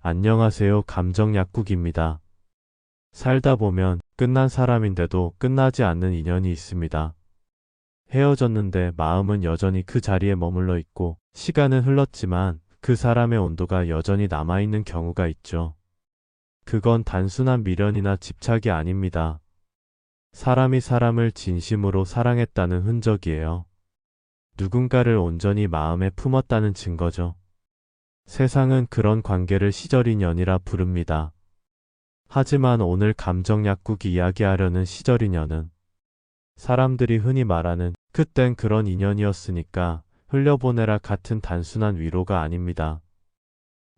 안녕하세요. 감정약국입니다. 살다 보면 끝난 사람인데도 끝나지 않는 인연이 있습니다. 헤어졌는데 마음은 여전히 그 자리에 머물러 있고 시간은 흘렀지만 그 사람의 온도가 여전히 남아있는 경우가 있죠. 그건 단순한 미련이나 집착이 아닙니다. 사람이 사람을 진심으로 사랑했다는 흔적이에요. 누군가를 온전히 마음에 품었다는 증거죠. 세상은 그런 관계를 시절인연이라 부릅니다. 하지만 오늘 감정약국이 이야기하려는 시절인연은 사람들이 흔히 말하는 그땐 그런 인연이었으니까 흘려보내라 같은 단순한 위로가 아닙니다.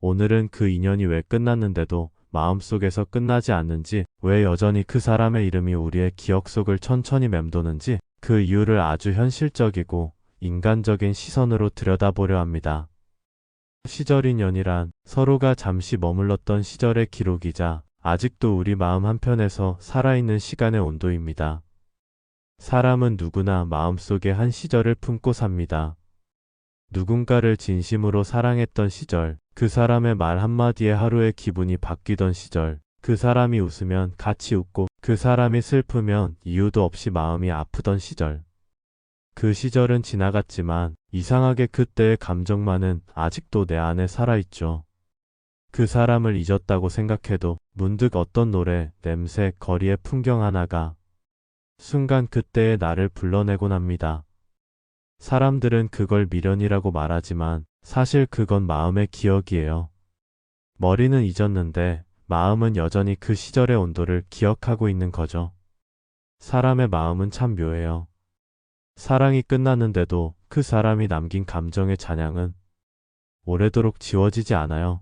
오늘은 그 인연이 왜 끝났는데도 마음속에서 끝나지 않는지, 왜 여전히 그 사람의 이름이 우리의 기억 속을 천천히 맴도는지, 그 이유를 아주 현실적이고 인간적인 시선으로 들여다보려 합니다. 시절인연이란 서로가 잠시 머물렀던 시절의 기록이자 아직도 우리 마음 한편에서 살아있는 시간의 온도입니다. 사람은 누구나 마음속에 한 시절을 품고 삽니다. 누군가를 진심으로 사랑했던 시절, 그 사람의 말 한마디에 하루의 기분이 바뀌던 시절, 그 사람이 웃으면 같이 웃고 그 사람이 슬프면 이유도 없이 마음이 아프던 시절. 그 시절은 지나갔지만 이상하게 그때의 감정만은 아직도 내 안에 살아있죠. 그 사람을 잊었다고 생각해도 문득 어떤 노래, 냄새, 거리의 풍경 하나가 순간 그때의 나를 불러내곤 합니다. 사람들은 그걸 미련이라고 말하지만 사실 그건 마음의 기억이에요. 머리는 잊었는데 마음은 여전히 그 시절의 온도를 기억하고 있는 거죠. 사람의 마음은 참 묘해요. 사랑이 끝났는데도 그 사람이 남긴 감정의 잔향은 오래도록 지워지지 않아요.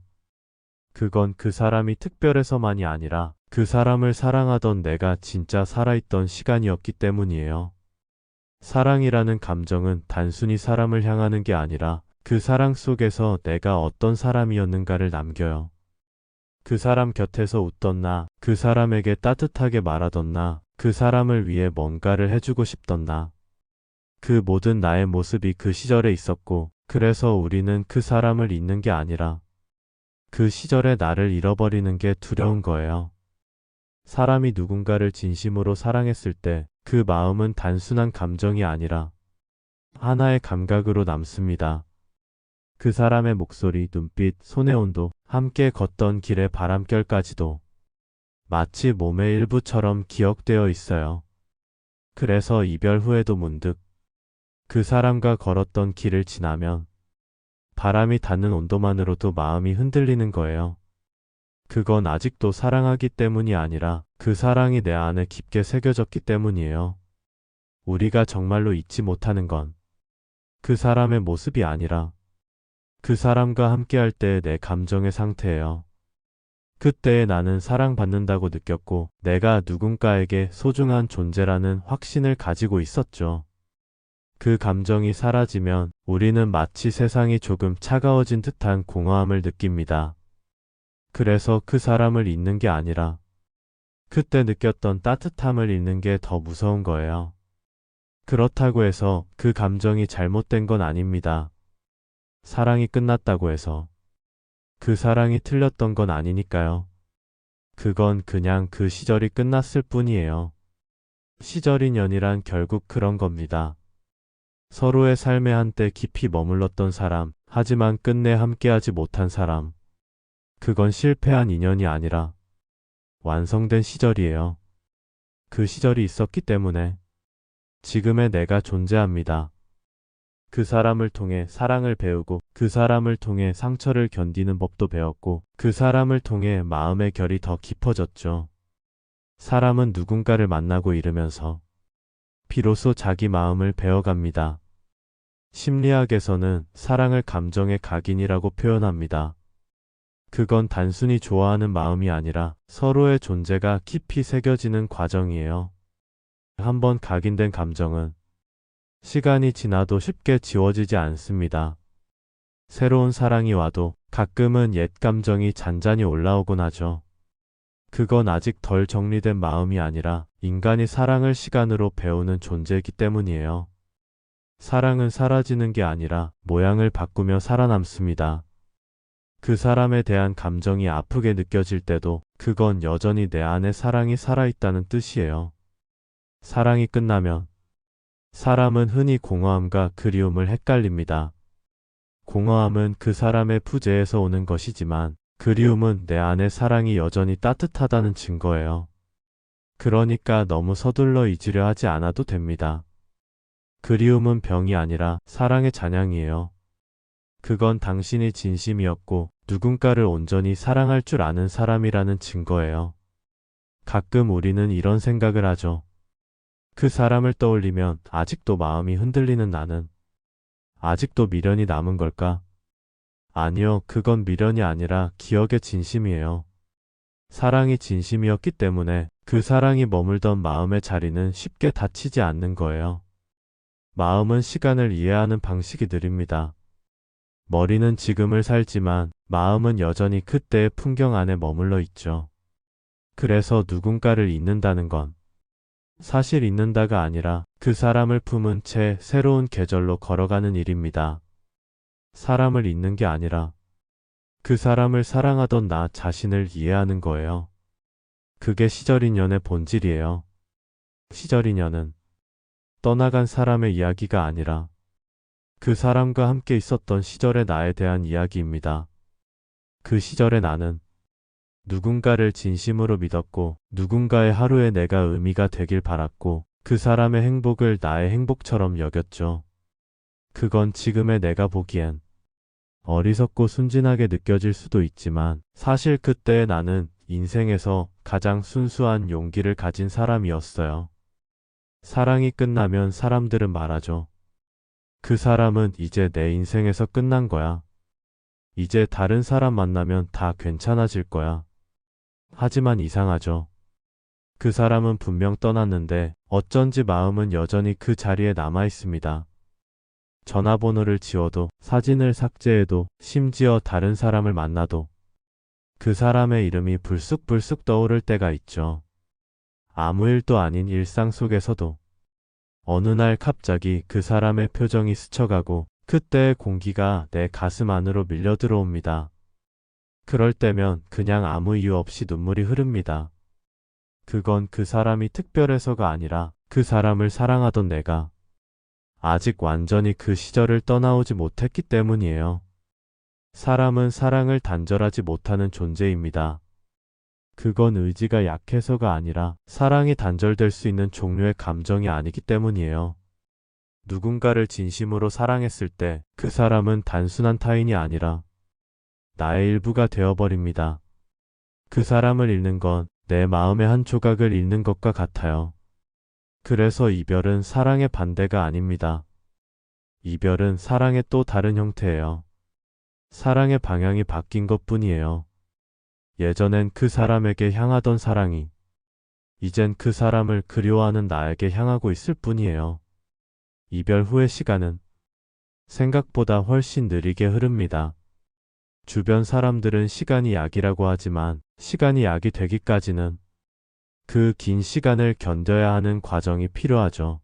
그건 그 사람이 특별해서만이 아니라 그 사람을 사랑하던 내가 진짜 살아있던 시간이었기 때문이에요. 사랑이라는 감정은 단순히 사람을 향하는 게 아니라 그 사랑 속에서 내가 어떤 사람이었는가를 남겨요. 그 사람 곁에서 웃던 나, 그 사람에게 따뜻하게 말하던 나, 그 사람을 위해 뭔가를 해주고 싶던 나. 그 모든 나의 모습이 그 시절에 있었고, 그래서 우리는 그 사람을 잊는 게 아니라 그 시절의 나를 잃어버리는 게 두려운 거예요. 사람이 누군가를 진심으로 사랑했을 때 그 마음은 단순한 감정이 아니라 하나의 감각으로 남습니다. 그 사람의 목소리, 눈빛, 손의 온도, 함께 걷던 길의 바람결까지도 마치 몸의 일부처럼 기억되어 있어요. 그래서 이별 후에도 문득 그 사람과 걸었던 길을 지나면 바람이 닿는 온도만으로도 마음이 흔들리는 거예요. 그건 아직도 사랑하기 때문이 아니라 그 사랑이 내 안에 깊게 새겨졌기 때문이에요. 우리가 정말로 잊지 못하는 건 그 사람의 모습이 아니라 그 사람과 함께할 때의 내 감정의 상태예요. 그때의 나는 사랑받는다고 느꼈고 내가 누군가에게 소중한 존재라는 확신을 가지고 있었죠. 그 감정이 사라지면 우리는 마치 세상이 조금 차가워진 듯한 공허함을 느낍니다. 그래서 그 사람을 잊는 게 아니라 그때 느꼈던 따뜻함을 잃는 게 더 무서운 거예요. 그렇다고 해서 그 감정이 잘못된 건 아닙니다. 사랑이 끝났다고 해서 그 사랑이 틀렸던 건 아니니까요. 그건 그냥 그 시절이 끝났을 뿐이에요. 시절인연이란 결국 그런 겁니다. 서로의 삶에 한때 깊이 머물렀던 사람, 하지만 끝내 함께하지 못한 사람. 그건 실패한 인연이 아니라 완성된 시절이에요. 그 시절이 있었기 때문에 지금의 내가 존재합니다. 그 사람을 통해 사랑을 배우고 그 사람을 통해 상처를 견디는 법도 배웠고 그 사람을 통해 마음의 결이 더 깊어졌죠. 사람은 누군가를 만나고 잃으면서 비로소 자기 마음을 배워갑니다. 심리학에서는 사랑을 감정의 각인이라고 표현합니다. 그건 단순히 좋아하는 마음이 아니라 서로의 존재가 깊이 새겨지는 과정이에요. 한번 각인된 감정은 시간이 지나도 쉽게 지워지지 않습니다. 새로운 사랑이 와도 가끔은 옛 감정이 잔잔히 올라오곤 하죠. 그건 아직 덜 정리된 마음이 아니라 인간이 사랑을 시간으로 배우는 존재이기 때문이에요. 사랑은 사라지는 게 아니라 모양을 바꾸며 살아남습니다. 그 사람에 대한 감정이 아프게 느껴질 때도 그건 여전히 내 안에 사랑이 살아있다는 뜻이에요. 사랑이 끝나면 사람은 흔히 공허함과 그리움을 헷갈립니다. 공허함은 그 사람의 부재에서 오는 것이지만 그리움은 내 안에 사랑이 여전히 따뜻하다는 증거예요. 그러니까 너무 서둘러 잊으려 하지 않아도 됩니다. 그리움은 병이 아니라 사랑의 잔향이에요. 그건 당신이 진심이었고 누군가를 온전히 사랑할 줄 아는 사람이라는 증거예요. 가끔 우리는 이런 생각을 하죠. 그 사람을 떠올리면 아직도 마음이 흔들리는 나는 아직도 미련이 남은 걸까? 아니요, 그건 미련이 아니라 기억의 진심이에요. 사랑이 진심이었기 때문에 그 사랑이 머물던 마음의 자리는 쉽게 닫히지 않는 거예요. 마음은 시간을 이해하는 방식이 느립니다. 머리는 지금을 살지만 마음은 여전히 그때의 풍경 안에 머물러 있죠. 그래서 누군가를 잊는다는 건 사실 잊는다가 아니라 그 사람을 품은 채 새로운 계절로 걸어가는 일입니다. 사람을 잊는 게 아니라 그 사람을 사랑하던 나 자신을 이해하는 거예요. 그게 시절 인연의 본질이에요. 시절 인연은 떠나간 사람의 이야기가 아니라 그 사람과 함께 있었던 시절의 나에 대한 이야기입니다. 그 시절의 나는 누군가를 진심으로 믿었고 누군가의 하루에 내가 의미가 되길 바랐고 그 사람의 행복을 나의 행복처럼 여겼죠. 그건 지금의 내가 보기엔 어리석고 순진하게 느껴질 수도 있지만 사실 그때의 나는 인생에서 가장 순수한 용기를 가진 사람이었어요. 사랑이 끝나면 사람들은 말하죠. 그 사람은 이제 내 인생에서 끝난 거야. 이제 다른 사람 만나면 다 괜찮아질 거야. 하지만 이상하죠. 그 사람은 분명 떠났는데 어쩐지 마음은 여전히 그 자리에 남아 있습니다. 전화번호를 지워도 사진을 삭제해도 심지어 다른 사람을 만나도 그 사람의 이름이 불쑥불쑥 떠오를 때가 있죠. 아무 일도 아닌 일상 속에서도 어느 날 갑자기 그 사람의 표정이 스쳐가고 그때의 공기가 내 가슴 안으로 밀려 들어옵니다. 그럴 때면 그냥 아무 이유 없이 눈물이 흐릅니다. 그건 그 사람이 특별해서가 아니라 그 사람을 사랑하던 내가 아직 완전히 그 시절을 떠나오지 못했기 때문이에요. 사람은 사랑을 단절하지 못하는 존재입니다. 그건 의지가 약해서가 아니라 사랑이 단절될 수 있는 종류의 감정이 아니기 때문이에요. 누군가를 진심으로 사랑했을 때 그 사람은 단순한 타인이 아니라 나의 일부가 되어버립니다. 그 사람을 잃는 건 내 마음의 한 조각을 잃는 것과 같아요. 그래서 이별은 사랑의 반대가 아닙니다. 이별은 사랑의 또 다른 형태예요. 사랑의 방향이 바뀐 것뿐이에요. 예전엔 그 사람에게 향하던 사랑이 이젠 그 사람을 그리워하는 나에게 향하고 있을 뿐이에요. 이별 후의 시간은 생각보다 훨씬 느리게 흐릅니다. 주변 사람들은 시간이 약이라고 하지만 시간이 약이 되기까지는 그 긴 시간을 견뎌야 하는 과정이 필요하죠.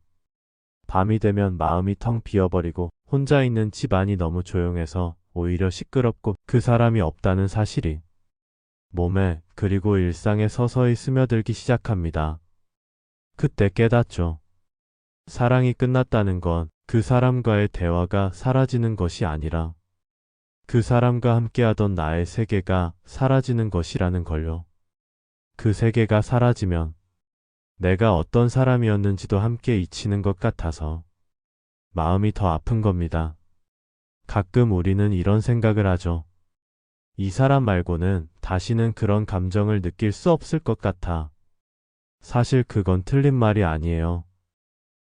밤이 되면 마음이 텅 비어버리고 혼자 있는 집안이 너무 조용해서 오히려 시끄럽고 그 사람이 없다는 사실이 몸에 그리고 일상에 서서히 스며들기 시작합니다. 그때 깨닫죠. 사랑이 끝났다는 건 그 사람과의 대화가 사라지는 것이 아니라 그 사람과 함께하던 나의 세계가 사라지는 것이라는 걸요. 그 세계가 사라지면 내가 어떤 사람이었는지도 함께 잊히는 것 같아서 마음이 더 아픈 겁니다. 가끔 우리는 이런 생각을 하죠. 이 사람 말고는 다시는 그런 감정을 느낄 수 없을 것 같아. 사실 그건 틀린 말이 아니에요.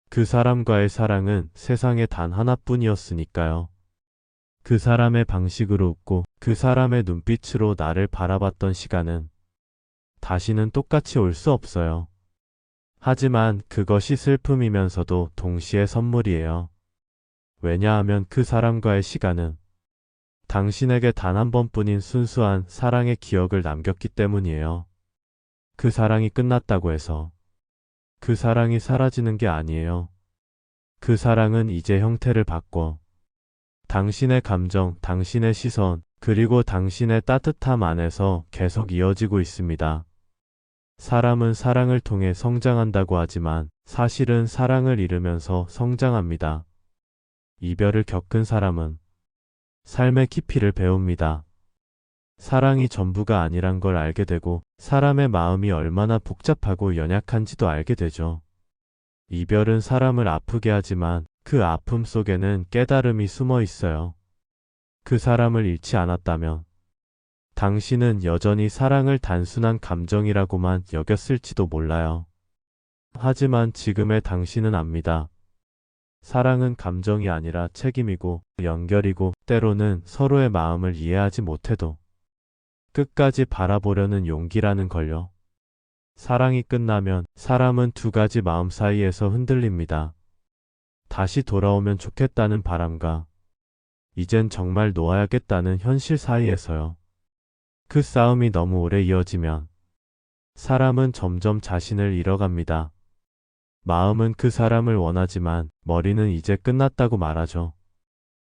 그 사람과의 사랑은 세상에 단 하나뿐이었으니까요. 그 사람의 방식으로 웃고 그 사람의 눈빛으로 나를 바라봤던 시간은 다시는 똑같이 올 수 없어요. 하지만 그것이 슬픔이면서도 동시에 선물이에요. 왜냐하면 그 사람과의 시간은 당신에게 단 한 번뿐인 순수한 사랑의 기억을 남겼기 때문이에요. 그 사랑이 끝났다고 해서 그 사랑이 사라지는 게 아니에요. 그 사랑은 이제 형태를 바꿔 당신의 감정, 당신의 시선, 그리고 당신의 따뜻함 안에서 계속 이어지고 있습니다. 사람은 사랑을 통해 성장한다고 하지만 사실은 사랑을 잃으면서 성장합니다. 이별을 겪은 사람은 삶의 깊이를 배웁니다. 사랑이 전부가 아니란 걸 알게 되고 사람의 마음이 얼마나 복잡하고 연약한지도 알게 되죠. 이별은 사람을 아프게 하지만 그 아픔 속에는 깨달음이 숨어 있어요. 그 사람을 잃지 않았다면 당신은 여전히 사랑을 단순한 감정이라고만 여겼을지도 몰라요. 하지만 지금의 당신은 압니다. 사랑은 감정이 아니라 책임이고 연결이고 때로는 서로의 마음을 이해하지 못해도 끝까지 바라보려는 용기라는 걸요. 사랑이 끝나면 사람은 두 가지 마음 사이에서 흔들립니다. 다시 돌아오면 좋겠다는 바람과 이젠 정말 놓아야겠다는 현실 사이에서요. 그 싸움이 너무 오래 이어지면 사람은 점점 자신을 잃어갑니다. 마음은 그 사람을 원하지만 머리는 이제 끝났다고 말하죠.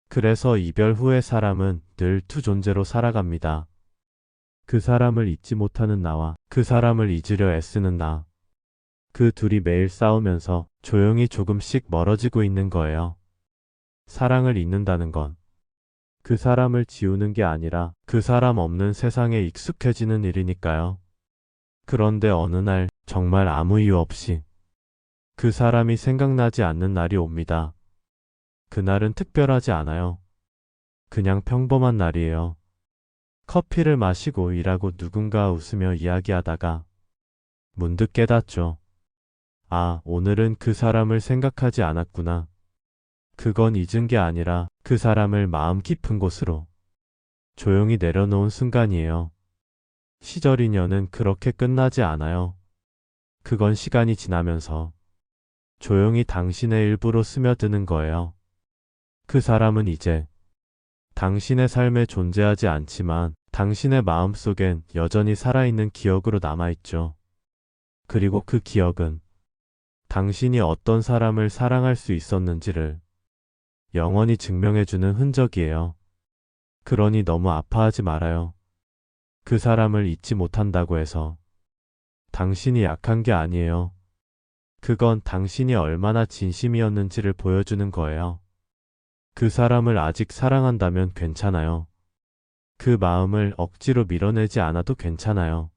그래서 이별 후의 사람은 늘 투 존재로 살아갑니다. 그 사람을 잊지 못하는 나와 그 사람을 잊으려 애쓰는 나. 그 둘이 매일 싸우면서 조용히 조금씩 멀어지고 있는 거예요. 사랑을 잊는다는 건 그 사람을 지우는 게 아니라 그 사람 없는 세상에 익숙해지는 일이니까요. 그런데 어느 날 정말 아무 이유 없이 그 사람이 생각나지 않는 날이 옵니다. 그날은 특별하지 않아요. 그냥 평범한 날이에요. 커피를 마시고 일하고 누군가 웃으며 이야기하다가 문득 깨닫죠. 아, 오늘은 그 사람을 생각하지 않았구나. 그건 잊은 게 아니라 그 사람을 마음 깊은 곳으로 조용히 내려놓은 순간이에요. 시절 인연은 그렇게 끝나지 않아요. 그건 시간이 지나면서 조용히 당신의 일부로 스며드는 거예요. 그 사람은 이제 당신의 삶에 존재하지 않지만 당신의 마음 속엔 여전히 살아있는 기억으로 남아있죠. 그리고 그 기억은 당신이 어떤 사람을 사랑할 수 있었는지를 영원히 증명해주는 흔적이에요. 그러니 너무 아파하지 말아요. 그 사람을 잊지 못한다고 해서 당신이 약한 게 아니에요. 그건 당신이 얼마나 진심이었는지를 보여주는 거예요. 그 사람을 아직 사랑한다면 괜찮아요. 그 마음을 억지로 밀어내지 않아도 괜찮아요.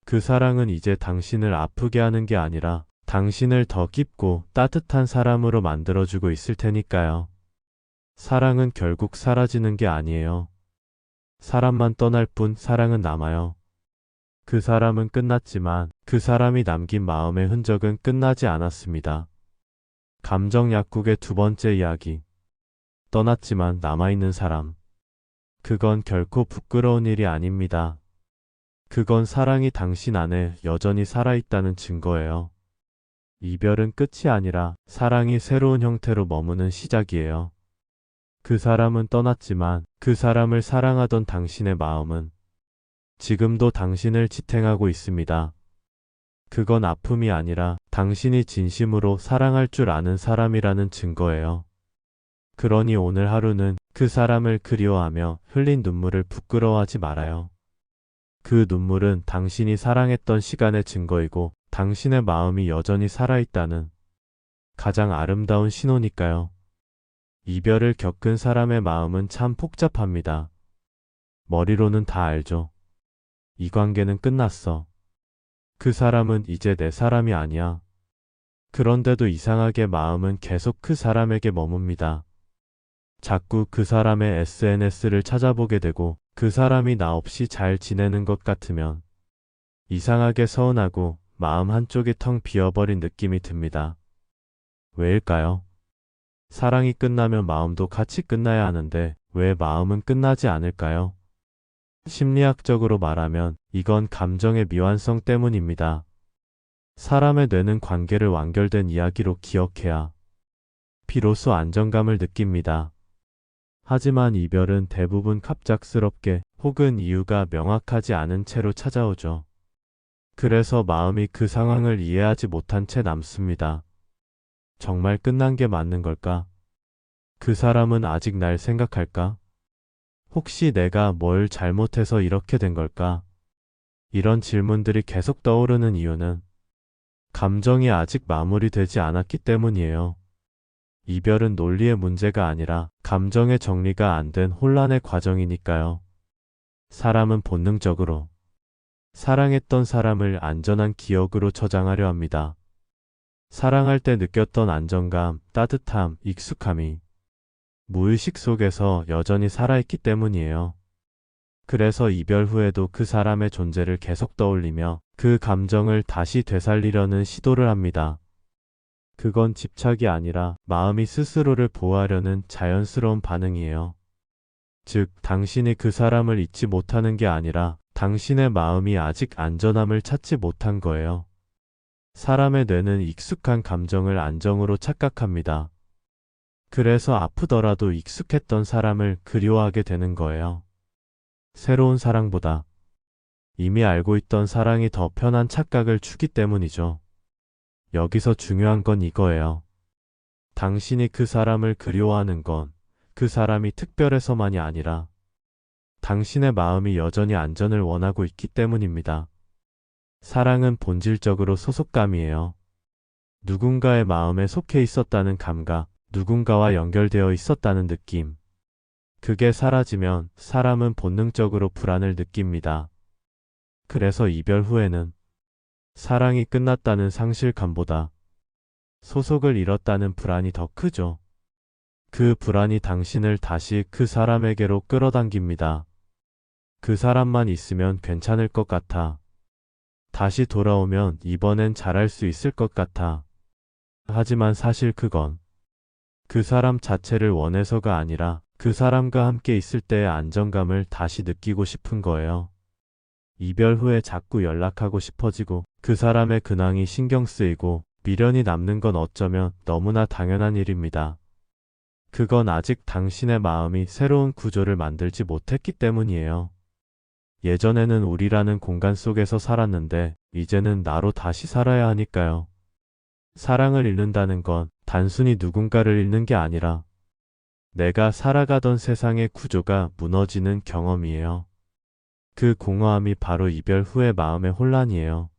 그 사랑은 이제 당신을 아프게 하는 게 아니라 당신을 더 깊고 따뜻한 사람으로 만들어주고 있을 테니까요. 사랑은 결국 사라지는 게 아니에요. 사람만 떠날 뿐 사랑은 남아요. 그 사람은 끝났지만 그 사람이 남긴 마음의 흔적은 끝나지 않았습니다. 감정 약국의 두 번째 이야기. 떠났지만 남아있는 사람. 그건 결코 부끄러운 일이 아닙니다. 그건 사랑이 당신 안에 여전히 살아있다는 증거예요. 이별은 끝이 아니라 사랑이 새로운 형태로 머무는 시작이에요. 그 사람은 떠났지만 그 사람을 사랑하던 당신의 마음은 지금도 당신을 지탱하고 있습니다. 그건 아픔이 아니라 당신이 진심으로 사랑할 줄 아는 사람이라는 증거예요. 그러니 오늘 하루는 그 사람을 그리워하며 흘린 눈물을 부끄러워하지 말아요. 그 눈물은 당신이 사랑했던 시간의 증거이고 당신의 마음이 여전히 살아있다는 가장 아름다운 신호니까요. 이별을 겪은 사람의 마음은 참 복잡합니다. 머리로는 다 알죠. 이 관계는 끝났어. 그 사람은 이제 내 사람이 아니야. 그런데도 이상하게 마음은 계속 그 사람에게 머뭅니다. 자꾸 그 사람의 SNS를 찾아보게 되고 그 사람이 나 없이 잘 지내는 것 같으면 이상하게 서운하고 마음 한쪽이 텅 비어버린 느낌이 듭니다. 왜일까요? 사랑이 끝나면 마음도 같이 끝나야 하는데 왜 마음은 끝나지 않을까요? 심리학적으로 말하면 이건 감정의 미완성 때문입니다. 사람의 뇌는 관계를 완결된 이야기로 기억해야 비로소 안정감을 느낍니다. 하지만 이별은 대부분 갑작스럽게 혹은 이유가 명확하지 않은 채로 찾아오죠. 그래서 마음이 그 상황을 이해하지 못한 채 남습니다. 정말 끝난 게 맞는 걸까? 그 사람은 아직 날 생각할까? 혹시 내가 뭘 잘못해서 이렇게 된 걸까? 이런 질문들이 계속 떠오르는 이유는 감정이 아직 마무리되지 않았기 때문이에요. 이별은 논리의 문제가 아니라 감정의 정리가 안 된 혼란의 과정이니까요. 사람은 본능적으로 사랑했던 사람을 안전한 기억으로 저장하려 합니다. 사랑할 때 느꼈던 안정감, 따뜻함, 익숙함이 무의식 속에서 여전히 살아있기 때문이에요. 그래서 이별 후에도 그 사람의 존재를 계속 떠올리며 그 감정을 다시 되살리려는 시도를 합니다. 그건 집착이 아니라 마음이 스스로를 보호하려는 자연스러운 반응이에요. 즉, 당신이 그 사람을 잊지 못하는 게 아니라 당신의 마음이 아직 안전함을 찾지 못한 거예요. 사람의 뇌는 익숙한 감정을 안정으로 착각합니다. 그래서 아프더라도 익숙했던 사람을 그리워하게 되는 거예요. 새로운 사랑보다 이미 알고 있던 사랑이 더 편한 착각을 주기 때문이죠. 여기서 중요한 건 이거예요. 당신이 그 사람을 그리워하는 건 그 사람이 특별해서만이 아니라 당신의 마음이 여전히 안전을 원하고 있기 때문입니다. 사랑은 본질적으로 소속감이에요. 누군가의 마음에 속해 있었다는 감각, 누군가와 연결되어 있었다는 느낌. 그게 사라지면 사람은 본능적으로 불안을 느낍니다. 그래서 이별 후에는 사랑이 끝났다는 상실감보다 소속을 잃었다는 불안이 더 크죠. 그 불안이 당신을 다시 그 사람에게로 끌어당깁니다. 그 사람만 있으면 괜찮을 것 같아. 다시 돌아오면 이번엔 잘할 수 있을 것 같아. 하지만 사실 그건 그 사람 자체를 원해서가 아니라 그 사람과 함께 있을 때의 안정감을 다시 느끼고 싶은 거예요. 이별 후에 자꾸 연락하고 싶어지고 그 사람의 근황이 신경 쓰이고 미련이 남는 건 어쩌면 너무나 당연한 일입니다. 그건 아직 당신의 마음이 새로운 구조를 만들지 못했기 때문이에요. 예전에는 우리라는 공간 속에서 살았는데 이제는 나로 다시 살아야 하니까요. 사랑을 잃는다는 건 단순히 누군가를 잃는 게 아니라 내가 살아가던 세상의 구조가 무너지는 경험이에요. 그 공허함이 바로 이별 후의 마음의 혼란이에요.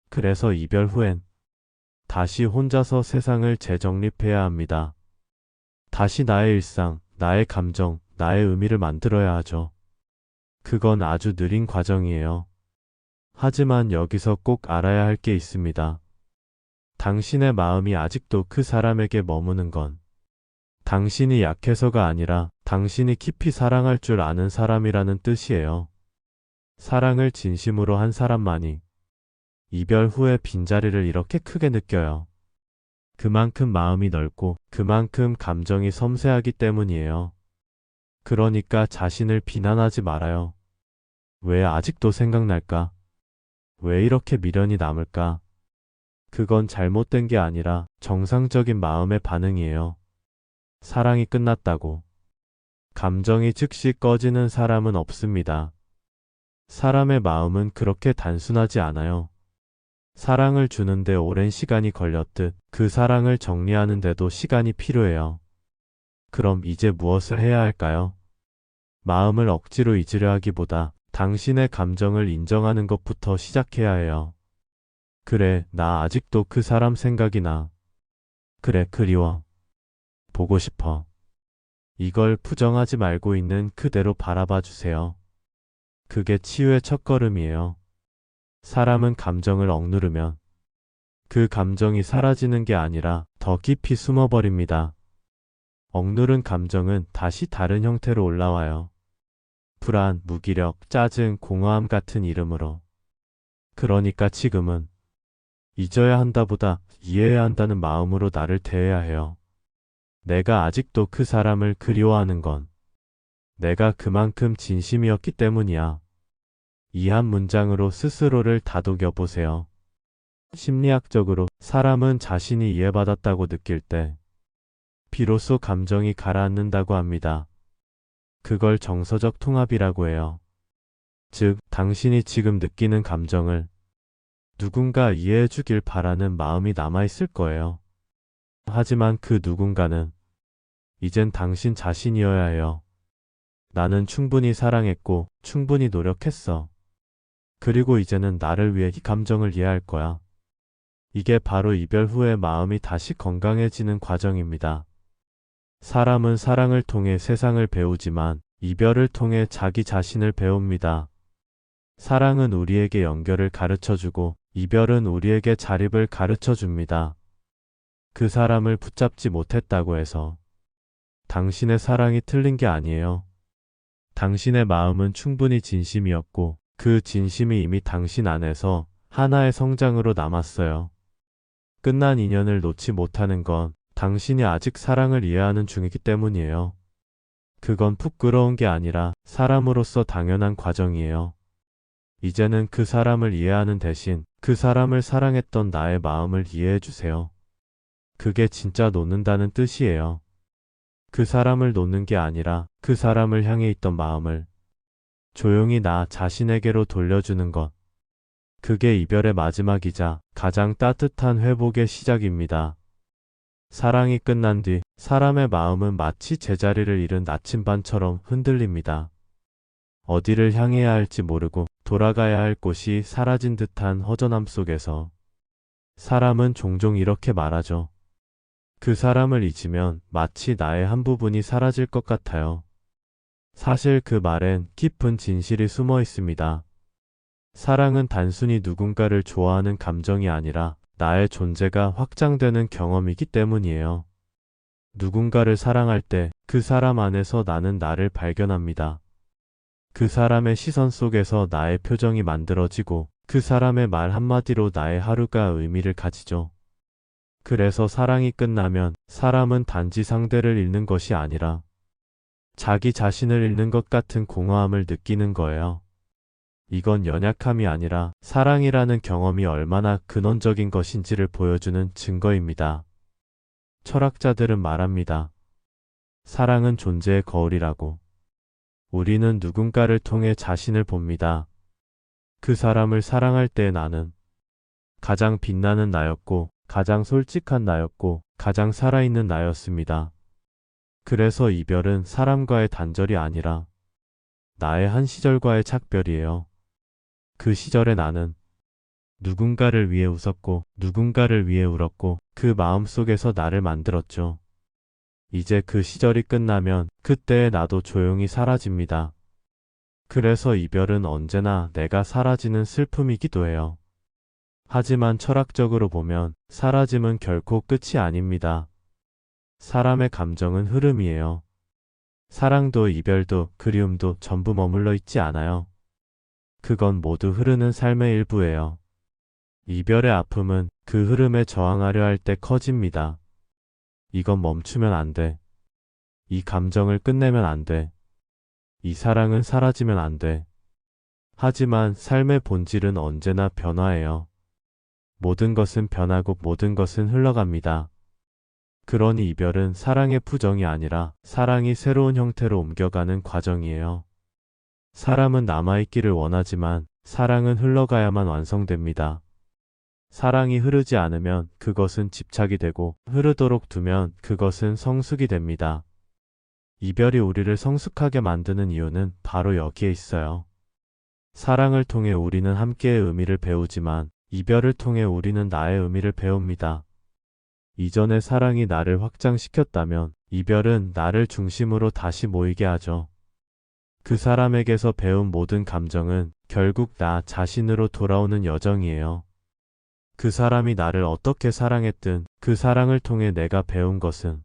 그래서 이별 후엔 다시 혼자서 세상을 재정립해야 합니다. 다시 나의 일상, 나의 감정, 나의 의미를 만들어야 하죠. 그건 아주 느린 과정이에요. 하지만 여기서 꼭 알아야 할 게 있습니다. 당신의 마음이 아직도 그 사람에게 머무는 건 당신이 약해서가 아니라 당신이 깊이 사랑할 줄 아는 사람이라는 뜻이에요. 사랑을 진심으로 한 사람만이 이별 후에 빈자리를 이렇게 크게 느껴요. 그만큼 마음이 넓고 그만큼 감정이 섬세하기 때문이에요. 그러니까 자신을 비난하지 말아요. 왜 아직도 생각날까? 왜 이렇게 미련이 남을까? 그건 잘못된 게 아니라 정상적인 마음의 반응이에요. 사랑이 끝났다고 감정이 즉시 꺼지는 사람은 없습니다. 사람의 마음은 그렇게 단순하지 않아요. 사랑을 주는데 오랜 시간이 걸렸듯 그 사랑을 정리하는데도 시간이 필요해요. 그럼 이제 무엇을 해야 할까요? 마음을 억지로 잊으려 하기보다 당신의 감정을 인정하는 것부터 시작해야 해요. 그래, 나 아직도 그 사람 생각이 나. 그래, 그리워. 보고 싶어. 이걸 부정하지 말고 있는 그대로 바라봐 주세요. 그게 치유의 첫걸음이에요. 사람은 감정을 억누르면 그 감정이 사라지는 게 아니라 더 깊이 숨어버립니다. 억누른 감정은 다시 다른 형태로 올라와요. 불안, 무기력, 짜증, 공허함 같은 이름으로. 그러니까 지금은 잊어야 한다보다 이해해야 한다는 마음으로 나를 대해야 해요. 내가 아직도 그 사람을 그리워하는 건 내가 그만큼 진심이었기 때문이야. 이 한 문장으로 스스로를 다독여 보세요. 심리학적으로 사람은 자신이 이해받았다고 느낄 때 비로소 감정이 가라앉는다고 합니다. 그걸 정서적 통합이라고 해요. 즉, 당신이 지금 느끼는 감정을 누군가 이해해 주길 바라는 마음이 남아있을 거예요. 하지만 그 누군가는 이젠 당신 자신이어야 해요. 나는 충분히 사랑했고, 충분히 노력했어. 그리고 이제는 나를 위해 이 감정을 이해할 거야. 이게 바로 이별 후에 마음이 다시 건강해지는 과정입니다. 사람은 사랑을 통해 세상을 배우지만 이별을 통해 자기 자신을 배웁니다. 사랑은 우리에게 연결을 가르쳐주고 이별은 우리에게 자립을 가르쳐줍니다. 그 사람을 붙잡지 못했다고 해서 당신의 사랑이 틀린 게 아니에요. 당신의 마음은 충분히 진심이었고 그 진심이 이미 당신 안에서 하나의 성장으로 남았어요. 끝난 인연을 놓지 못하는 건 당신이 아직 사랑을 이해하는 중이기 때문이에요. 그건 부끄러운 게 아니라 사람으로서 당연한 과정이에요. 이제는 그 사람을 이해하는 대신 그 사람을 사랑했던 나의 마음을 이해해 주세요. 그게 진짜 놓는다는 뜻이에요. 그 사람을 놓는 게 아니라 그 사람을 향해 있던 마음을 조용히 나 자신에게로 돌려주는 것. 그게 이별의 마지막이자 가장 따뜻한 회복의 시작입니다. 사랑이 끝난 뒤 사람의 마음은 마치 제자리를 잃은 나침반처럼 흔들립니다. 어디를 향해야 할지 모르고 돌아가야 할 곳이 사라진 듯한 허전함 속에서 사람은 종종 이렇게 말하죠. 그 사람을 잊으면 마치 나의 한 부분이 사라질 것 같아요. 사실 그 말엔 깊은 진실이 숨어 있습니다. 사랑은 단순히 누군가를 좋아하는 감정이 아니라 나의 존재가 확장되는 경험이기 때문이에요. 누군가를 사랑할 때 그 사람 안에서 나는 나를 발견합니다. 그 사람의 시선 속에서 나의 표정이 만들어지고 그 사람의 말 한마디로 나의 하루가 의미를 가지죠. 그래서 사랑이 끝나면 사람은 단지 상대를 잃는 것이 아니라 자기 자신을 잃는 것 같은 공허함을 느끼는 거예요. 이건 연약함이 아니라 사랑이라는 경험이 얼마나 근원적인 것인지를 보여주는 증거입니다. 철학자들은 말합니다. 사랑은 존재의 거울이라고. 우리는 누군가를 통해 자신을 봅니다. 그 사람을 사랑할 때 나는 가장 빛나는 나였고, 가장 솔직한 나였고, 가장 살아있는 나였습니다. 그래서 이별은 사람과의 단절이 아니라 나의 한 시절과의 작별이에요. 그 시절의 나는 누군가를 위해 웃었고, 누군가를 위해 울었고, 그 마음 속에서 나를 만들었죠. 이제 그 시절이 끝나면 그때의 나도 조용히 사라집니다. 그래서 이별은 언제나 내가 사라지는 슬픔이기도 해요. 하지만 철학적으로 보면 사라짐은 결코 끝이 아닙니다. 사람의 감정은 흐름이에요. 사랑도 이별도 그리움도 전부 머물러 있지 않아요. 그건 모두 흐르는 삶의 일부예요. 이별의 아픔은 그 흐름에 저항하려 할 때 커집니다. 이건 멈추면 안 돼. 이 감정을 끝내면 안 돼. 이 사랑은 사라지면 안 돼. 하지만 삶의 본질은 언제나 변화해요. 모든 것은 변하고 모든 것은 흘러갑니다. 그러니 이별은 사랑의 부정이 아니라 사랑이 새로운 형태로 옮겨가는 과정이에요. 사람은 남아있기를 원하지만 사랑은 흘러가야만 완성됩니다. 사랑이 흐르지 않으면 그것은 집착이 되고 흐르도록 두면 그것은 성숙이 됩니다. 이별이 우리를 성숙하게 만드는 이유는 바로 여기에 있어요. 사랑을 통해 우리는 함께의 의미를 배우지만 이별을 통해 우리는 나의 의미를 배웁니다. 이전의 사랑이 나를 확장시켰다면 이별은 나를 중심으로 다시 모이게 하죠. 그 사람에게서 배운 모든 감정은 결국 나 자신으로 돌아오는 여정이에요. 그 사람이 나를 어떻게 사랑했든 그 사랑을 통해 내가 배운 것은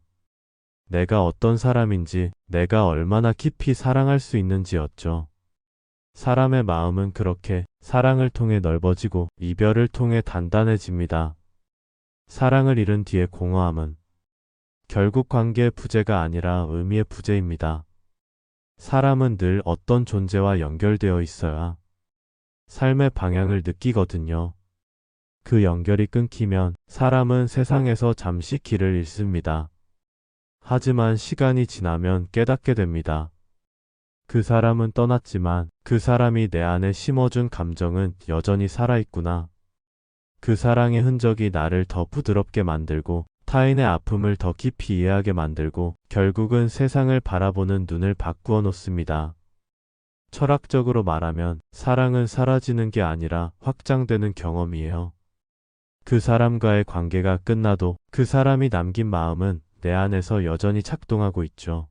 내가 어떤 사람인지, 내가 얼마나 깊이 사랑할 수 있는지였죠. 사람의 마음은 그렇게 사랑을 통해 넓어지고 이별을 통해 단단해집니다. 사랑을 잃은 뒤의 공허함은 결국 관계의 부재가 아니라 의미의 부재입니다. 사람은 늘 어떤 존재와 연결되어 있어야 삶의 방향을 느끼거든요. 그 연결이 끊기면 사람은 세상에서 잠시 길을 잃습니다. 하지만 시간이 지나면 깨닫게 됩니다. 그 사람은 떠났지만 그 사람이 내 안에 심어준 감정은 여전히 살아있구나. 그 사랑의 흔적이 나를 더 부드럽게 만들고 타인의 아픔을 더 깊이 이해하게 만들고 결국은 세상을 바라보는 눈을 바꾸어 놓습니다. 철학적으로 말하면 사랑은 사라지는 게 아니라 확장되는 경험이에요. 그 사람과의 관계가 끝나도 그 사람이 남긴 마음은 내 안에서 여전히 작동하고 있죠.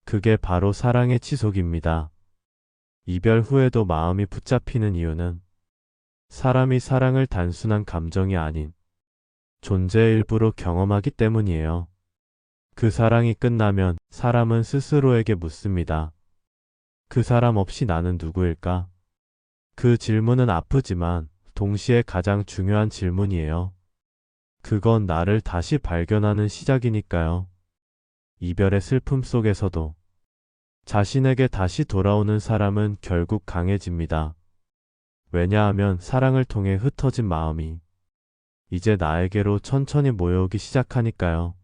그게 바로 사랑의 지속입니다. 이별 후에도 마음이 붙잡히는 이유는 사람이 사랑을 단순한 감정이 아닌 존재의 일부로 경험하기 때문이에요. 그 사랑이 끝나면 사람은 스스로에게 묻습니다. 그 사람 없이 나는 누구일까? 그 질문은 아프지만 동시에 가장 중요한 질문이에요. 그건 나를 다시 발견하는 시작이니까요. 이별의 슬픔 속에서도 자신에게 다시 돌아오는 사람은 결국 강해집니다. 왜냐하면 사랑을 통해 흩어진 마음이 이제 나에게로 천천히 모여오기 시작하니까요.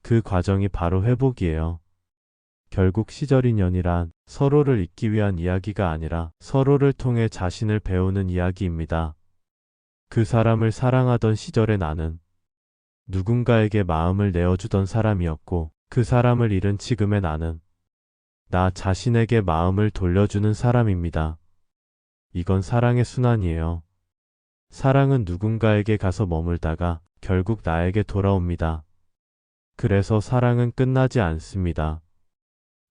그 과정이 바로 회복이에요. 결국 시절 인연이란 서로를 잊기 위한 이야기가 아니라 서로를 통해 자신을 배우는 이야기입니다. 그 사람을 사랑하던 시절의 나는 누군가에게 마음을 내어주던 사람이었고 그 사람을 잃은 지금의 나는 나 자신에게 마음을 돌려주는 사람입니다. 이건 사랑의 순환이에요. 사랑은 누군가에게 가서 머물다가 결국 나에게 돌아옵니다. 그래서 사랑은 끝나지 않습니다.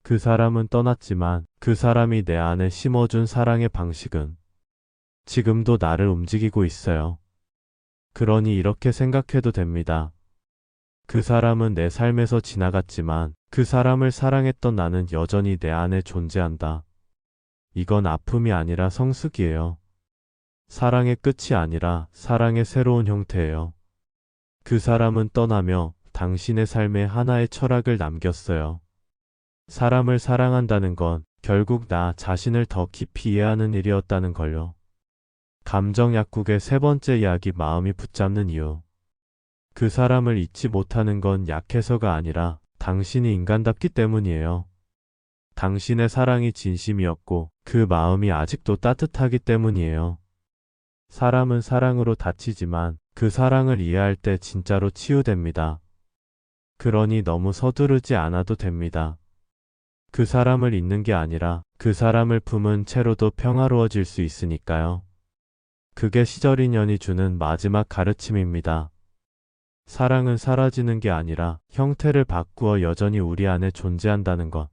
그 사람은 떠났지만 그 사람이 내 안에 심어준 사랑의 방식은 지금도 나를 움직이고 있어요. 그러니 이렇게 생각해도 됩니다. 그 사람은 내 삶에서 지나갔지만 그 사람을 사랑했던 나는 여전히 내 안에 존재한다. 이건 아픔이 아니라 성숙이에요. 사랑의 끝이 아니라 사랑의 새로운 형태예요. 그 사람은 떠나며 당신의 삶에 하나의 철학을 남겼어요. 사람을 사랑한다는 건 결국 나 자신을 더 깊이 이해하는 일이었다는 걸요. 감정 약국의 세 번째 이야기 마음이 붙잡는 이유. 그 사람을 잊지 못하는 건 약해서가 아니라 당신이 인간답기 때문이에요. 당신의 사랑이 진심이었고 그 마음이 아직도 따뜻하기 때문이에요. 사람은 사랑으로 다치지만 그 사랑을 이해할 때 진짜로 치유됩니다. 그러니 너무 서두르지 않아도 됩니다. 그 사람을 잊는 게 아니라 그 사람을 품은 채로도 평화로워질 수 있으니까요. 그게 시절 인연이 주는 마지막 가르침입니다. 사랑은 사라지는 게 아니라 형태를 바꾸어 여전히 우리 안에 존재한다는 것.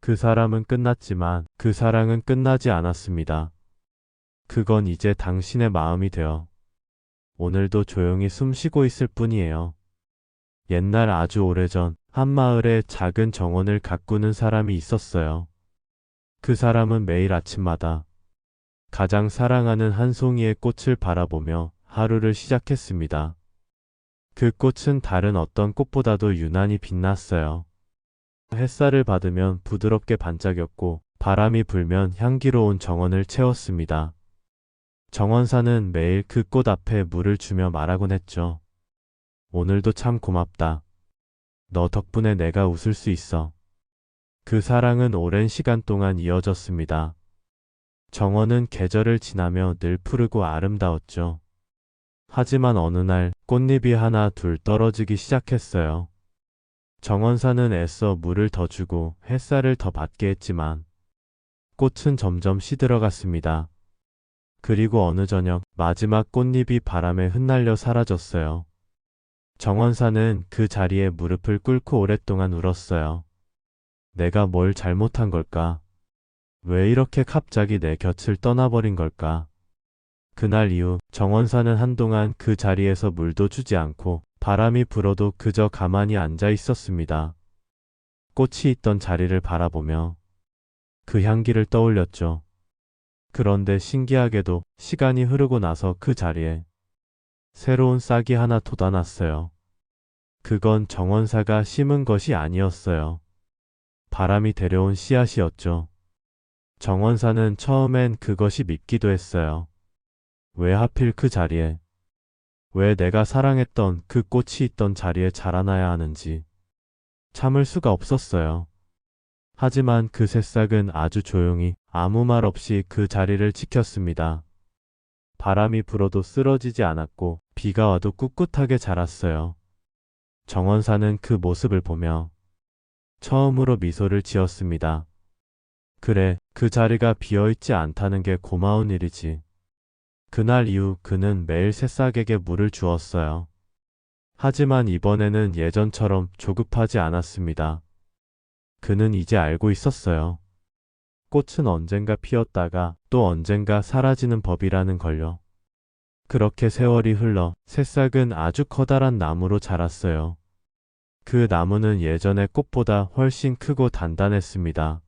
그 사람은 끝났지만 그 사랑은 끝나지 않았습니다. 그건 이제 당신의 마음이 되어 오늘도 조용히 숨쉬고 있을 뿐이에요. 옛날 아주 오래전 한 마을에 작은 정원을 가꾸는 사람이 있었어요. 그 사람은 매일 아침마다 가장 사랑하는 한 송이의 꽃을 바라보며 하루를 시작했습니다. 그 꽃은 다른 어떤 꽃보다도 유난히 빛났어요. 햇살을 받으면 부드럽게 반짝였고 바람이 불면 향기로운 정원을 채웠습니다. 정원사는 매일 그 꽃 앞에 물을 주며 말하곤 했죠. 오늘도 참 고맙다. 너 덕분에 내가 웃을 수 있어. 그 사랑은 오랜 시간 동안 이어졌습니다. 정원은 계절을 지나며 늘 푸르고 아름다웠죠. 하지만 어느 날 꽃잎이 하나 둘 떨어지기 시작했어요. 정원사는 애써 물을 더 주고 햇살을 더 받게 했지만 꽃은 점점 시들어갔습니다. 그리고 어느 저녁 마지막 꽃잎이 바람에 흩날려 사라졌어요. 정원사는 그 자리에 무릎을 꿇고 오랫동안 울었어요. 내가 뭘 잘못한 걸까? 왜 이렇게 갑자기 내 곁을 떠나버린 걸까? 그날 이후 정원사는 한동안 그 자리에서 물도 주지 않고 바람이 불어도 그저 가만히 앉아 있었습니다. 꽃이 있던 자리를 바라보며 그 향기를 떠올렸죠. 그런데 신기하게도 시간이 흐르고 나서 그 자리에 새로운 싹이 하나 돋아났어요. 그건 정원사가 심은 것이 아니었어요. 바람이 데려온 씨앗이었죠. 정원사는 처음엔 그것이 밉기도 했어요. 왜 하필 그 자리에, 왜 내가 사랑했던 그 꽃이 있던 자리에 자라나야 하는지 참을 수가 없었어요. 하지만 그 새싹은 아주 조용히 아무 말 없이 그 자리를 지켰습니다. 바람이 불어도 쓰러지지 않았고 비가 와도 꿋꿋하게 자랐어요. 정원사는 그 모습을 보며 처음으로 미소를 지었습니다. 그래, 그 자리가 비어있지 않다는 게 고마운 일이지. 그날 이후 그는 매일 새싹에게 물을 주었어요. 하지만 이번에는 예전처럼 조급하지 않았습니다. 그는 이제 알고 있었어요. 꽃은 언젠가 피었다가 또 언젠가 사라지는 법이라는 걸요. 그렇게 세월이 흘러 새싹은 아주 커다란 나무로 자랐어요. 그 나무는 예전의 꽃보다 훨씬 크고 단단했습니다.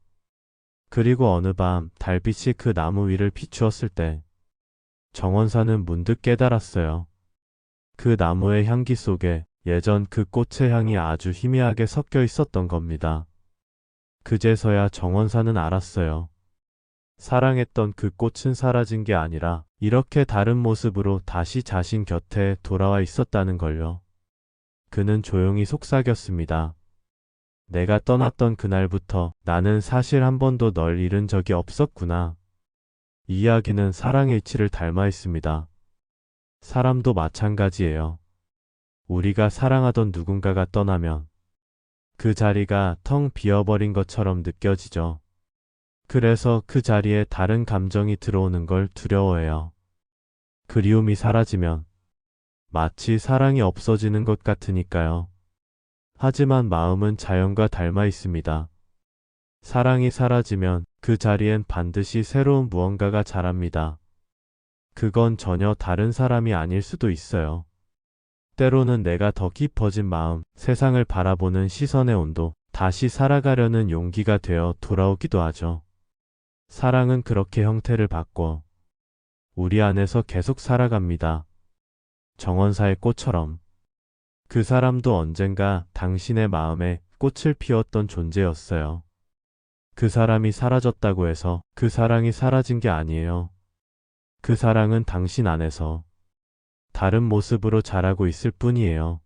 그리고 어느 밤 달빛이 그 나무 위를 비추었을 때 정원사는 문득 깨달았어요. 그 나무의 향기 속에 예전 그 꽃의 향이 아주 희미하게 섞여 있었던 겁니다. 그제서야 정원사는 알았어요. 사랑했던 그 꽃은 사라진 게 아니라 이렇게 다른 모습으로 다시 자신 곁에 돌아와 있었다는 걸요. 그는 조용히 속삭였습니다. 내가 떠났던 그날부터 나는 사실 한 번도 널 잃은 적이 없었구나. 이 이야기는 사랑의 이치를 닮아 있습니다. 사람도 마찬가지예요. 우리가 사랑하던 누군가가 떠나면 그 자리가 텅 비어버린 것처럼 느껴지죠. 그래서 그 자리에 다른 감정이 들어오는 걸 두려워해요. 그리움이 사라지면 마치 사랑이 없어지는 것 같으니까요. 하지만 마음은 자연과 닮아 있습니다. 사랑이 사라지면 그 자리엔 반드시 새로운 무언가가 자랍니다. 그건 전혀 다른 사람이 아닐 수도 있어요. 때로는 내가 더 깊어진 마음, 세상을 바라보는 시선의 온도, 다시 살아가려는 용기가 되어 돌아오기도 하죠. 사랑은 그렇게 형태를 바꿔 우리 안에서 계속 살아갑니다. 정원사의 꽃처럼. 그 사람도 언젠가 당신의 마음에 꽃을 피웠던 존재였어요. 그 사람이 사라졌다고 해서 그 사랑이 사라진 게 아니에요. 그 사랑은 당신 안에서 다른 모습으로 자라고 있을 뿐이에요.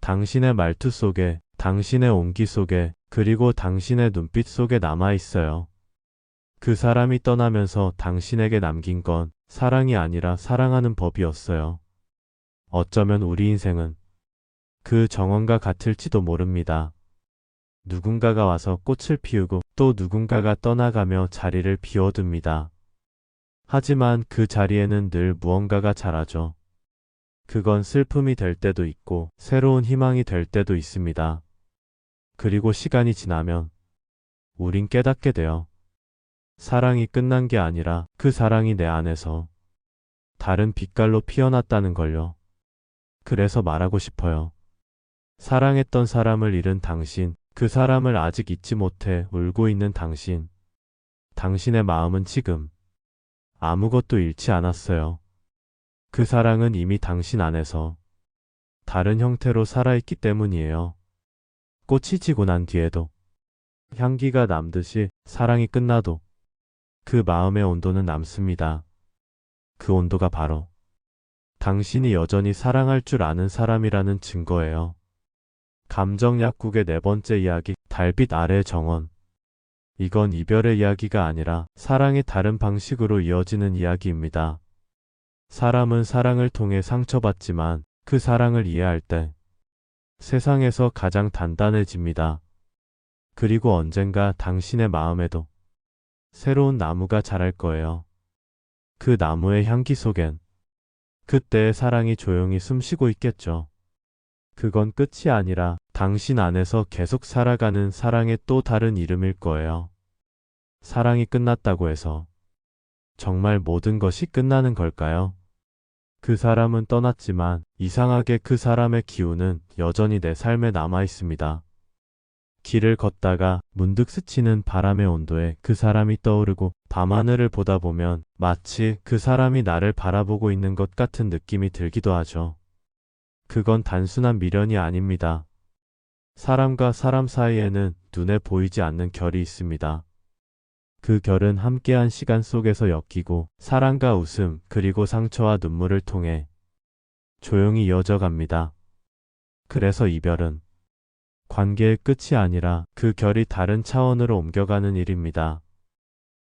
당신의 말투 속에, 당신의 온기 속에, 그리고 당신의 눈빛 속에 남아 있어요. 그 사람이 떠나면서 당신에게 남긴 건 사랑이 아니라 사랑하는 법이었어요. 어쩌면 우리 인생은 그 정원과 같을지도 모릅니다. 누군가가 와서 꽃을 피우고 또 누군가가 떠나가며 자리를 비워둡니다. 하지만 그 자리에는 늘 무언가가 자라죠. 그건 슬픔이 될 때도 있고 새로운 희망이 될 때도 있습니다. 그리고 시간이 지나면 우린 깨닫게 돼요. 사랑이 끝난 게 아니라 그 사랑이 내 안에서 다른 빛깔로 피어났다는 걸요. 그래서 말하고 싶어요. 사랑했던 사람을 잃은 당신, 그 사람을 아직 잊지 못해 울고 있는 당신. 당신의 마음은 지금 아무것도 잃지 않았어요. 그 사랑은 이미 당신 안에서 다른 형태로 살아있기 때문이에요. 꽃이 지고 난 뒤에도 향기가 남듯이 사랑이 끝나도 그 마음의 온도는 남습니다. 그 온도가 바로 당신이 여전히 사랑할 줄 아는 사람이라는 증거예요. 감정 약국의 네 번째 이야기, 달빛 아래 정원. 이건 이별의 이야기가 아니라 사랑의 다른 방식으로 이어지는 이야기입니다. 사람은 사랑을 통해 상처받지만 그 사랑을 이해할 때 세상에서 가장 단단해집니다. 그리고 언젠가 당신의 마음에도 새로운 나무가 자랄 거예요. 그 나무의 향기 속엔 그때의 사랑이 조용히 숨쉬고 있겠죠. 그건 끝이 아니라 당신 안에서 계속 살아가는 사랑의 또 다른 이름일 거예요. 사랑이 끝났다고 해서 정말 모든 것이 끝나는 걸까요? 그 사람은 떠났지만 이상하게 그 사람의 기운은 여전히 내 삶에 남아 있습니다. 길을 걷다가 문득 스치는 바람의 온도에 그 사람이 떠오르고 밤하늘을 보다 보면 마치 그 사람이 나를 바라보고 있는 것 같은 느낌이 들기도 하죠. 그건 단순한 미련이 아닙니다. 사람과 사람 사이에는 눈에 보이지 않는 결이 있습니다. 그 결은 함께한 시간 속에서 엮이고 사랑과 웃음 그리고 상처와 눈물을 통해 조용히 이어져 갑니다. 그래서 이별은 관계의 끝이 아니라 그 결이 다른 차원으로 옮겨가는 일입니다.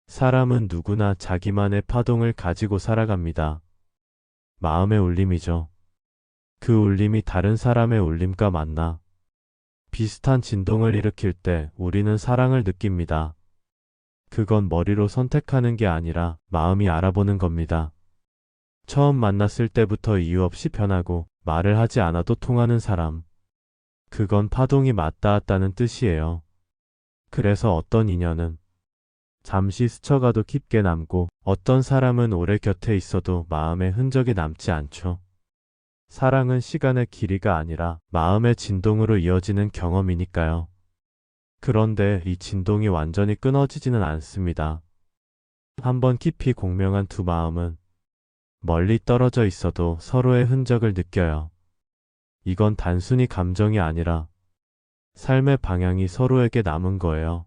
사람은 누구나 자기만의 파동을 가지고 살아갑니다. 마음의 울림이죠. 그 울림이 다른 사람의 울림과 만나 비슷한 진동을 일으킬 때 우리는 사랑을 느낍니다. 그건 머리로 선택하는 게 아니라 마음이 알아보는 겁니다. 처음 만났을 때부터 이유 없이 변하고 말을 하지 않아도 통하는 사람. 그건 파동이 맞닿았다는 뜻이에요. 그래서 어떤 인연은 잠시 스쳐가도 깊게 남고 어떤 사람은 오래 곁에 있어도 마음에 흔적이 남지 않죠. 사랑은 시간의 길이가 아니라 마음의 진동으로 이어지는 경험이니까요. 그런데 이 진동이 완전히 끊어지지는 않습니다. 한번 깊이 공명한 두 마음은 멀리 떨어져 있어도 서로의 흔적을 느껴요. 이건 단순히 감정이 아니라 삶의 방향이 서로에게 남은 거예요.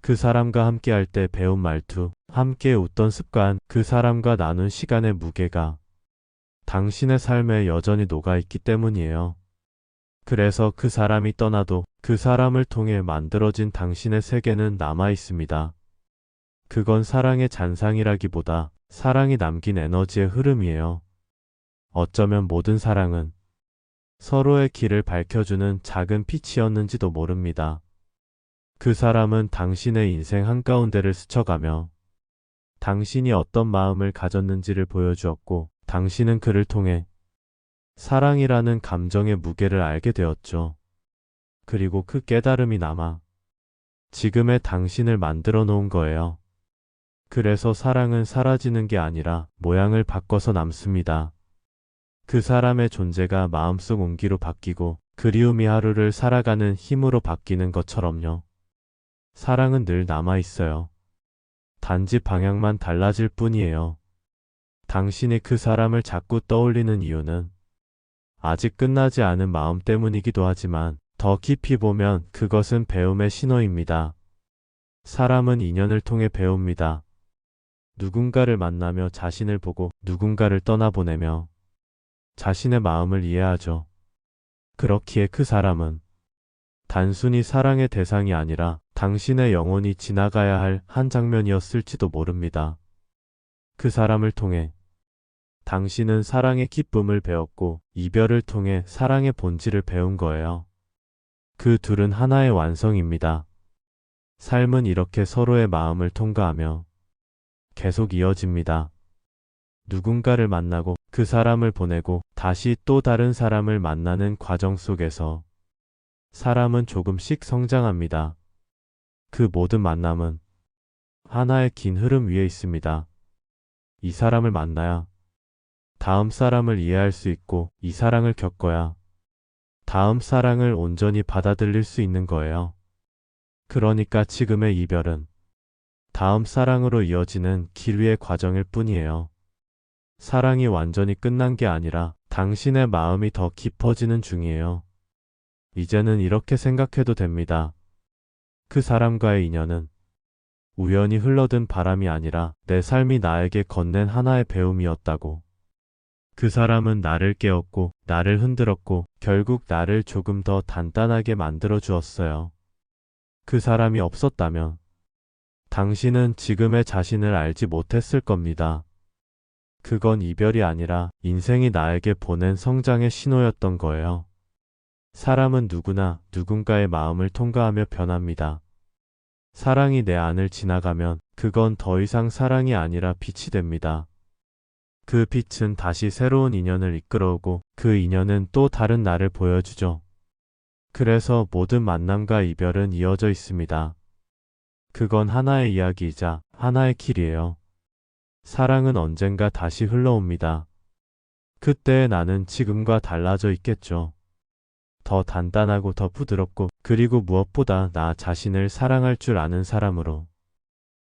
그 사람과 함께 할 때 배운 말투, 함께 웃던 습관, 그 사람과 나눈 시간의 무게가 당신의 삶에 여전히 녹아있기 때문이에요. 그래서 그 사람이 떠나도 그 사람을 통해 만들어진 당신의 세계는 남아있습니다. 그건 사랑의 잔상이라기보다 사랑이 남긴 에너지의 흐름이에요. 어쩌면 모든 사랑은 서로의 길을 밝혀주는 작은 빛이었는지도 모릅니다. 그 사람은 당신의 인생 한가운데를 스쳐가며 당신이 어떤 마음을 가졌는지를 보여주었고, 당신은 그를 통해 사랑이라는 감정의 무게를 알게 되었죠. 그리고 그 깨달음이 남아 지금의 당신을 만들어 놓은 거예요. 그래서 사랑은 사라지는 게 아니라 모양을 바꿔서 남습니다. 그 사람의 존재가 마음속 온기로 바뀌고 그리움이 하루를 살아가는 힘으로 바뀌는 것처럼요. 사랑은 늘 남아있어요. 단지 방향만 달라질 뿐이에요. 당신이 그 사람을 자꾸 떠올리는 이유는 아직 끝나지 않은 마음 때문이기도 하지만 더 깊이 보면 그것은 배움의 신호입니다. 사람은 인연을 통해 배웁니다. 누군가를 만나며 자신을 보고 누군가를 떠나보내며 자신의 마음을 이해하죠. 그렇기에 그 사람은 단순히 사랑의 대상이 아니라 당신의 영혼이 지나가야 할 한 장면이었을지도 모릅니다. 그 사람을 통해 당신은 사랑의 기쁨을 배웠고 이별을 통해 사랑의 본질을 배운 거예요. 그 둘은 하나의 완성입니다. 삶은 이렇게 서로의 마음을 통과하며 계속 이어집니다. 누군가를 만나고 그 사람을 보내고 다시 또 다른 사람을 만나는 과정 속에서 사람은 조금씩 성장합니다. 그 모든 만남은 하나의 긴 흐름 위에 있습니다. 이 사람을 만나야 다음 사람을 이해할 수 있고 이 사랑을 겪어야 다음 사랑을 온전히 받아들일 수 있는 거예요. 그러니까 지금의 이별은 다음 사랑으로 이어지는 길 위의 과정일 뿐이에요. 사랑이 완전히 끝난 게 아니라 당신의 마음이 더 깊어지는 중이에요. 이제는 이렇게 생각해도 됩니다. 그 사람과의 인연은 우연히 흘러든 바람이 아니라 내 삶이 나에게 건넨 하나의 배움이었다고. 그 사람은 나를 깨웠고 나를 흔들었고 결국 나를 조금 더 단단하게 만들어 주었어요. 그 사람이 없었다면 당신은 지금의 자신을 알지 못했을 겁니다. 그건 이별이 아니라 인생이 나에게 보낸 성장의 신호였던 거예요. 사람은 누구나 누군가의 마음을 통과하며 변합니다. 사랑이 내 안을 지나가면 그건 더 이상 사랑이 아니라 빛이 됩니다. 그 빛은 다시 새로운 인연을 이끌어오고 그 인연은 또 다른 나를 보여주죠. 그래서 모든 만남과 이별은 이어져 있습니다. 그건 하나의 이야기이자 하나의 길이에요. 사랑은 언젠가 다시 흘러옵니다. 그때 나는 지금과 달라져 있겠죠. 더 단단하고 더 부드럽고 그리고 무엇보다 나 자신을 사랑할 줄 아는 사람으로.